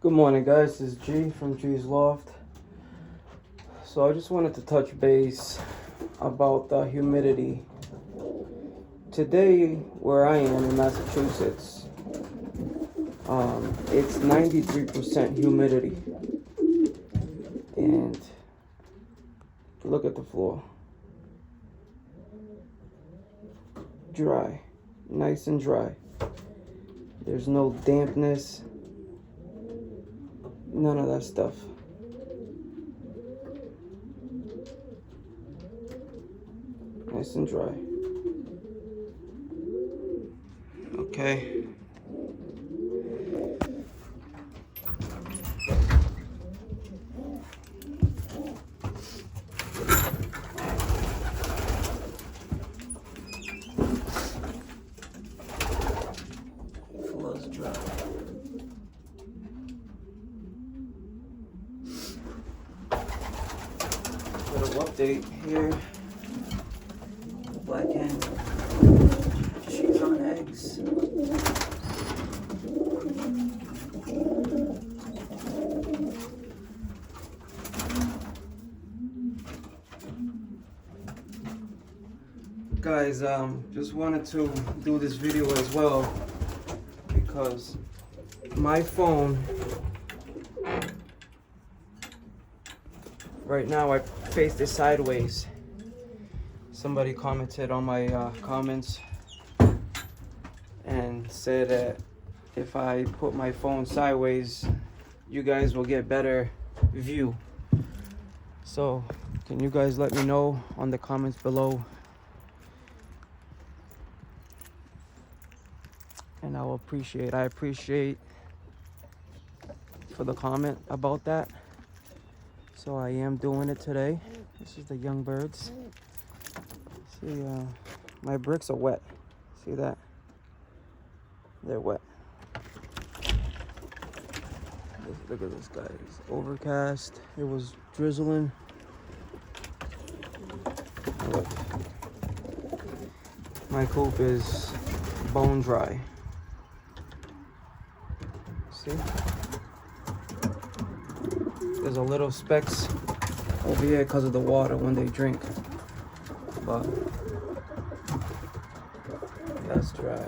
Good morning, guys. This is G from G's Loft. So I just wanted to touch base about the humidity. Today, where I am in Massachusetts, it's 93% humidity. And look at the floor. Dry. Nice and dry. There's no dampness. None of that stuff. Nice and dry. Okay. Floor's dry. Little update here. Black hen. She's on eggs. Guys, just wanted to do this video as well because my phone right now, I faced it sideways. Somebody commented on my comments and said that if I put my phone sideways, you guys will get better view. So can you guys let me know on the comments below, and I appreciate for the comment about that. So I am doing it today. This is the young birds. See, my bricks are wet. See that? They're wet. Look at this, guys. Overcast. It was drizzling. Look. My coop is bone dry. See? There's a little specks over here because of the water when they drink. But that's dry.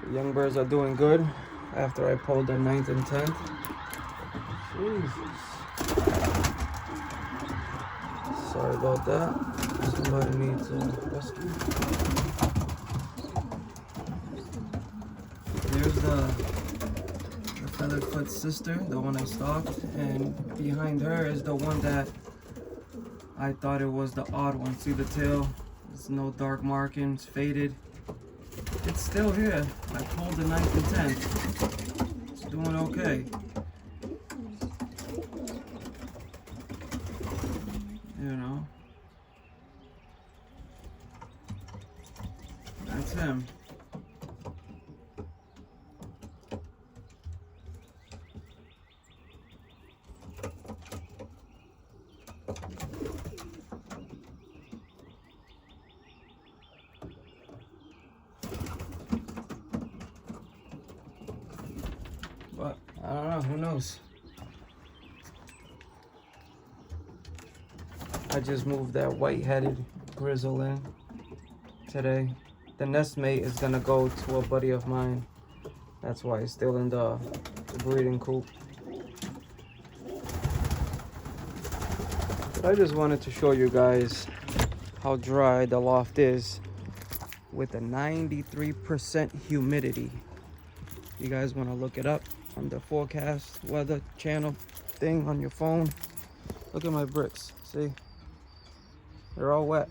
The young birds are doing good after I pulled the 9th and 10th. Jesus. Sorry about that. Somebody needs a rescue. There's the featherfoot sister, the one I stalked, and behind her is the one that I thought it was the odd one. See the tail? There's no dark markings, faded. It's still here. I pulled the 9th and 10th. It's doing okay. You know? That's him. But I don't know, who knows? I just moved that white-headed grizzle in today. The nest mate is gonna go to a buddy of mine. That's why it's still in the breeding coop. But I just wanted to show you guys how dry the loft is with a 93% humidity. You guys want to look it up on the forecast weather channel thing on your phone. Look at my bricks. See? They're all wet.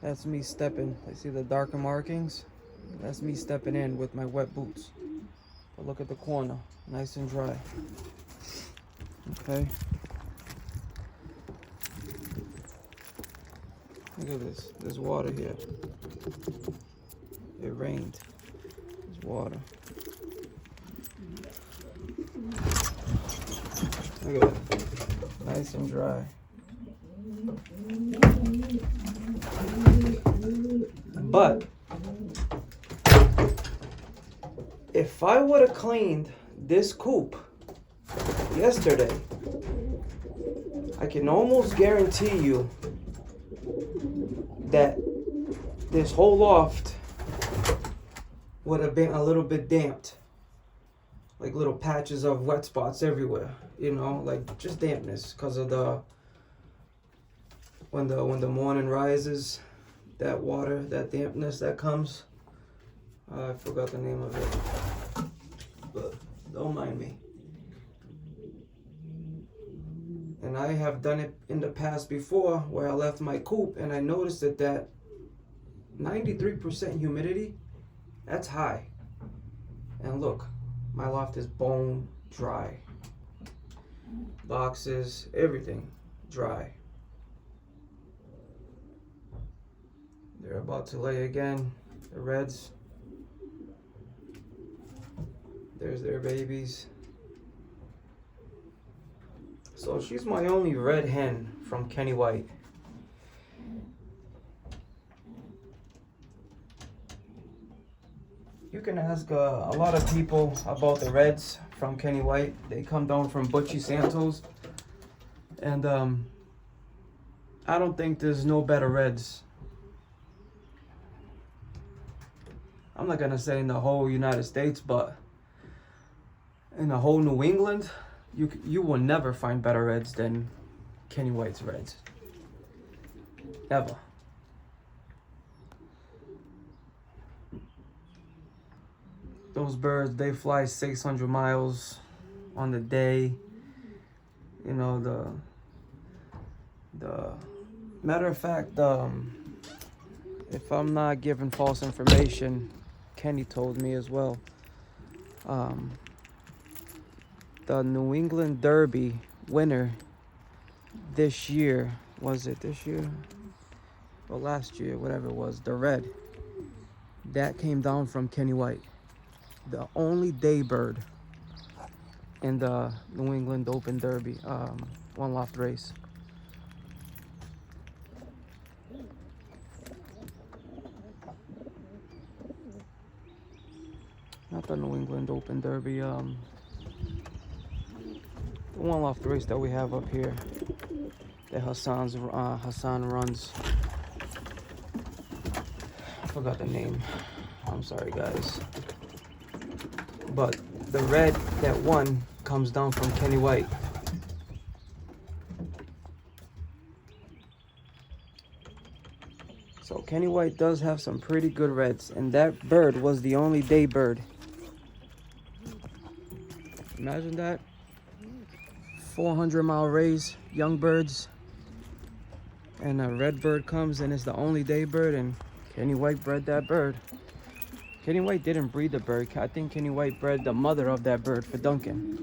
That's me stepping. I see the darker markings. That's me stepping in with my wet boots. But look at the corner. Nice and dry. Okay. Look at this. There's water here. It rained. There's water. Look at that. Nice and dry. But if I would have cleaned this coop yesterday, I can almost guarantee you that this whole loft would have been a little bit damped. Like little patches of wet spots everywhere, you know, like just dampness because of when the morning rises, that water, that dampness that comes. I forgot the name of it, but don't mind me. And I have done it in the past before where I left my coop and I noticed that 93% humidity, that's high. And look, my loft is bone dry. Boxes, everything dry. They're about to lay again, the reds. There's their babies. So she's my only red hen from Kenny White. You can ask a lot of people about the reds from Kenny White. They come down from Butchie Santos. And I don't think there's no better reds. I'm not gonna say in the whole United States, but in the whole New England, you will never find better reds than Kenny White's reds. Ever. Those birds, they fly 600 miles on the day. You know, the matter of fact, if I'm not giving false information, Kenny told me as well. The New England Derby winner this year, was it this year? Or last year, whatever it was, the red, that came down from Kenny White. The only day bird in the New England Open Derby, one loft race. Not the New England Open Derby, the one loft race that we have up here that Hassan runs. I forgot the name. I'm sorry, guys. But the red that won comes down from Kenny White. So Kenny White does have some pretty good reds, and that bird was the only day bird. Imagine that. 400-mile race, young birds, and a red bird comes and it's the only day bird, and Kenny White bred that bird. Kenny White didn't breed the bird. I think Kenny White bred the mother of that bird for Duncan.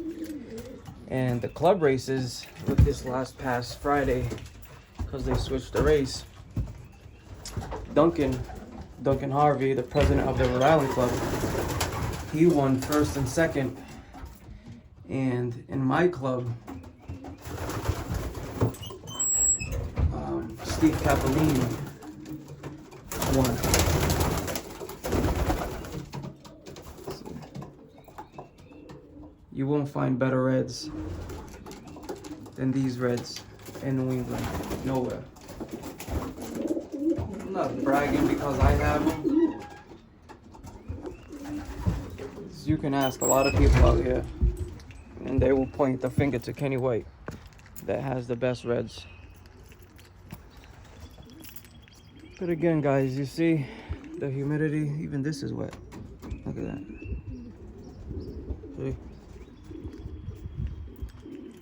And the club races with this past Friday, because they switched the race, Duncan Harvey, the president of the Rhode Island Club, he won first and second. And in my club, Steve Capolini won. You won't find better reds than these reds in New England. Nowhere. I'm not bragging because I have them. You can ask a lot of people out here, and they will point the finger to Kenny White that has the best reds. But again, guys, you see the humidity, even this is wet. Look at that. See?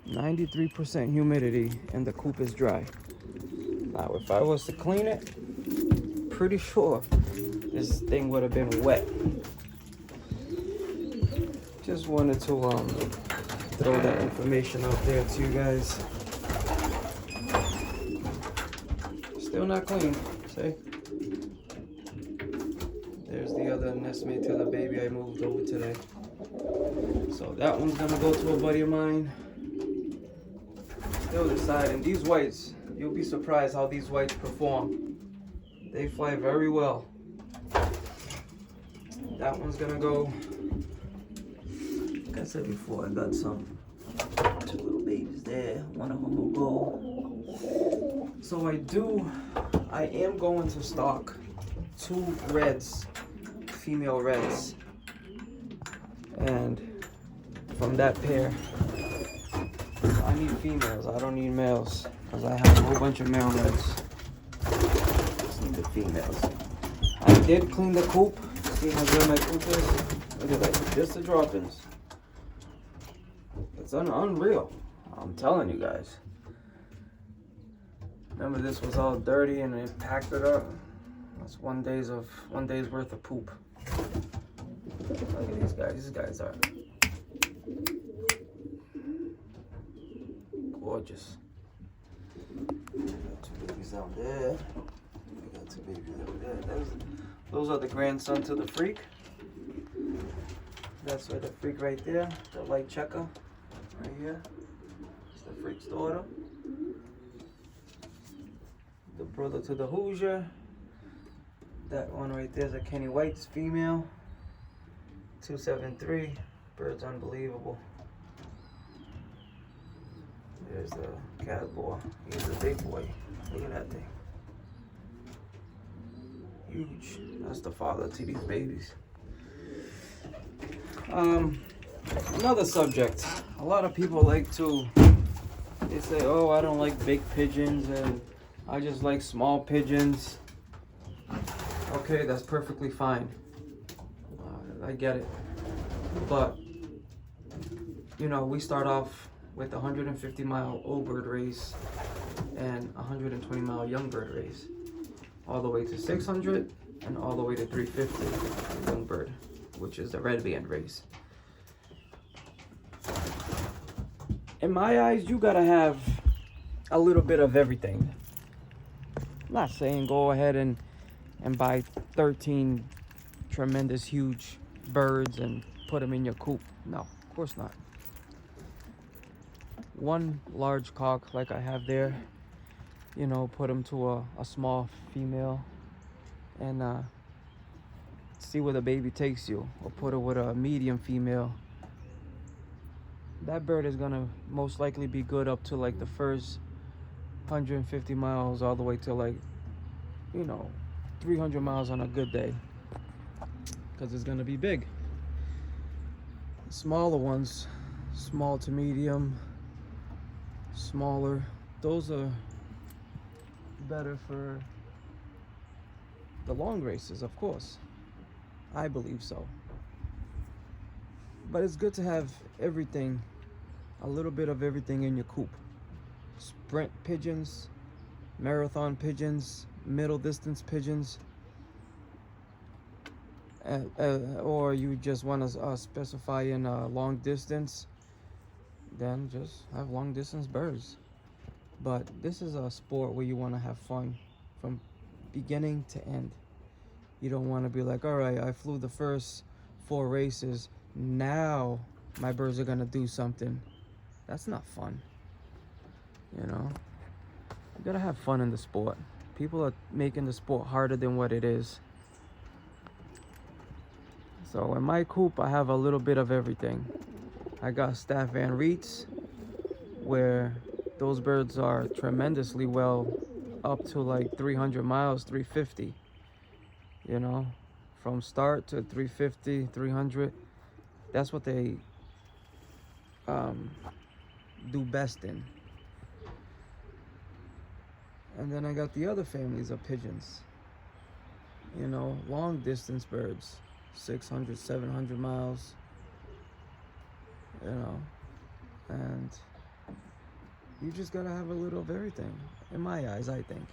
93% humidity and the coop is dry. Now, if I was to clean it, pretty sure this thing would have been wet. Just wanted to throw that information out there to you guys. Still not clean, see? There's the other nestmate to the baby I moved over today. So that one's gonna go to a buddy of mine. Still deciding. These whites, you'll be surprised how these whites perform. They fly very well. That one's gonna go like I said before, I got some 2 little babies there. One of them will go. So I am going to stock 2 reds, female reds, and from that pair, I need females. I don't need males because I have a whole bunch of male reds. Just need the females. I did clean the coop. See how good my coop is? Look at that, just the droppings. It's unreal. I'm telling you guys. Remember, this was all dirty and it packed it up. That's one day's worth of poop. Look at these guys. These guys are gorgeous. Got 2 babies out there. We got 2 babies over there. Those are the grandson to the freak. That's where the freak right there, the light checker right here. It's the freak's daughter. The brother to the Hoosier. That one right there is a Kenny White's female. 273. Bird's unbelievable. There's the cat boy. He's a big boy. Look at that thing. Huge. That's the father to these babies. Another subject. A lot of people like to, they say, oh, I don't like big pigeons and I just like small pigeons. Okay, that's perfectly fine. I get it. But, you know, we start off with a 150-mile old bird race and a 120-mile young bird race. All the way to 600 and all the way to 350 young bird, which is the red band race. In my eyes, you gotta have a little bit of everything. I'm not saying go ahead and buy 13 tremendous huge birds and put them in your coop. No, of course not. One large cock like I have there, you know, put them to a small female and see where the baby takes you, or put her with a medium female. That bird is gonna most likely be good up to like the first 150 miles all the way to like, you know, 300 miles on a good day, because it's gonna be big. The smaller ones, small to medium, smaller, those are better for the long races, of course. I believe so. But it's good to have everything, a little bit of everything in your coop. Sprint pigeons, marathon pigeons, middle distance pigeons, or you just want to specify in long distance, then just have long distance birds. But this is a sport where you want to have fun from beginning to end. You don't want to be like, all right, I flew the first 4 races, now my birds are gonna do something. That's not fun. You know, you gotta have fun in the sport. People are making the sport harder than what it is. So in my coop, I have a little bit of everything. I got staff Van Reets, where those birds are tremendously well up to like 300 miles, 350. You know, from start to 350, 300. That's what they do best in. And then I got the other families of pigeons. You know, long distance birds, 600, 700 miles. You know, and you just gotta have a little of everything, in my eyes, I think.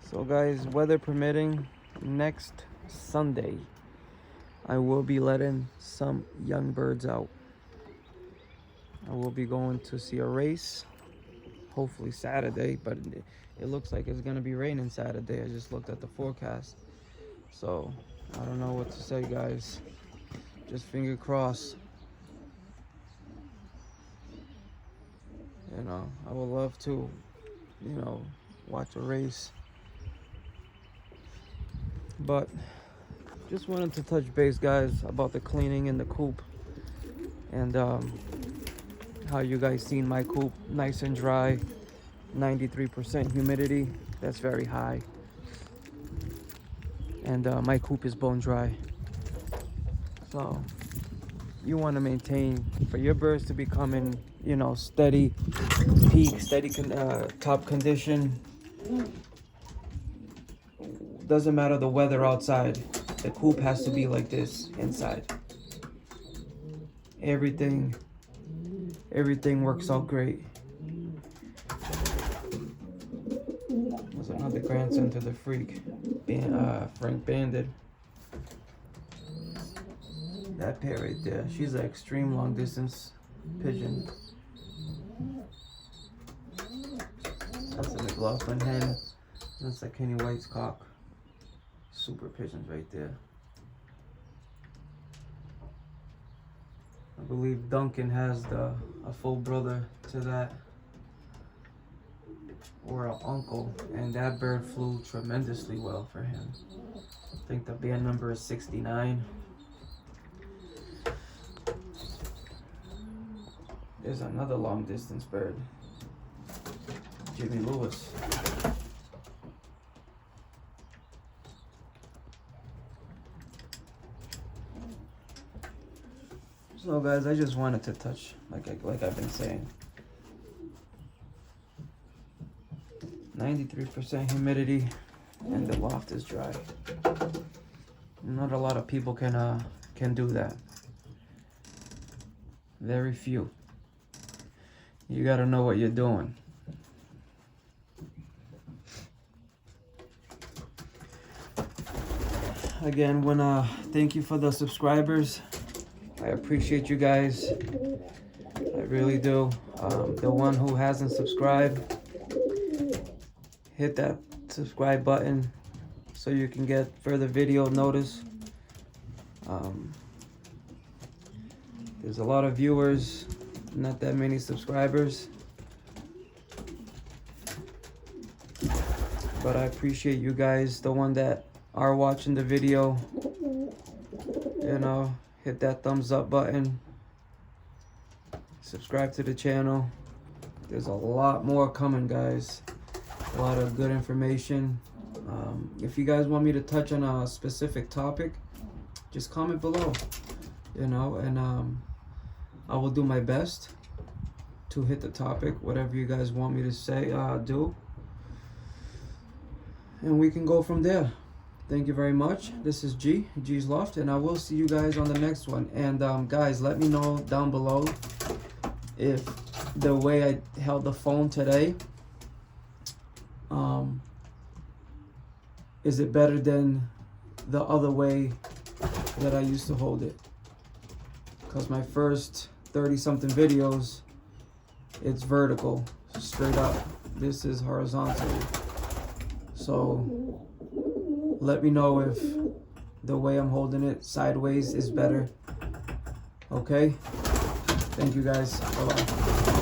So guys, weather permitting, next Sunday I will be letting some young birds out. I will be going to see a race, hopefully Saturday, but it looks like it's gonna be raining Saturday. I just looked at the forecast, so I don't know what to say, guys. Just finger crossed. You know, I would love to you know, watch a race. But just wanted to touch base, guys, about the cleaning in the coop, and how you guys seen my coop, nice and dry, 93% humidity. That's very high. And my coop is bone dry. So you want to maintain for your birds to become in, you know, steady peak, steady top condition. Doesn't matter the weather outside, the coop has to be like this inside. Everything works out great. There's another grandson to the freak, Frank Bandit. That pair right there, she's an extreme long distance pigeon. That's a McLaughlin hen. That's a Kenny White's cock. Super pigeons right there. I believe Duncan has a full brother to that, or an uncle, and that bird flew tremendously well for him. I think the band number is 69. There's another long distance bird, Jimmy Lewis. So guys, I just wanted to touch, like I've been saying, 93% humidity, and the loft is dry. Not a lot of people can do that. Very few. You gotta know what you're doing. Again, thank you for the subscribers. I appreciate you guys. I really do. The one who hasn't subscribed, hit that subscribe button so you can get further video notice. There's a lot of viewers, not that many subscribers, but I appreciate you guys, the one that are watching the video. You know, hit that thumbs up button, subscribe to the channel. There's a lot more coming, guys. A lot of good information. If you guys want me to touch on a specific topic, just comment below, you know, and I will do my best to hit the topic, whatever you guys want me to say, do, and we can go from there. Thank you very much. This is G's Loft, and I will see you guys on the next one. And guys, let me know down below if the way I held the phone today, is it better than the other way that I used to hold it? Because my first 30-something videos, it's vertical, straight up. This is horizontal. So let me know if the way I'm holding it sideways is better. Okay? Thank you guys. Bye-bye.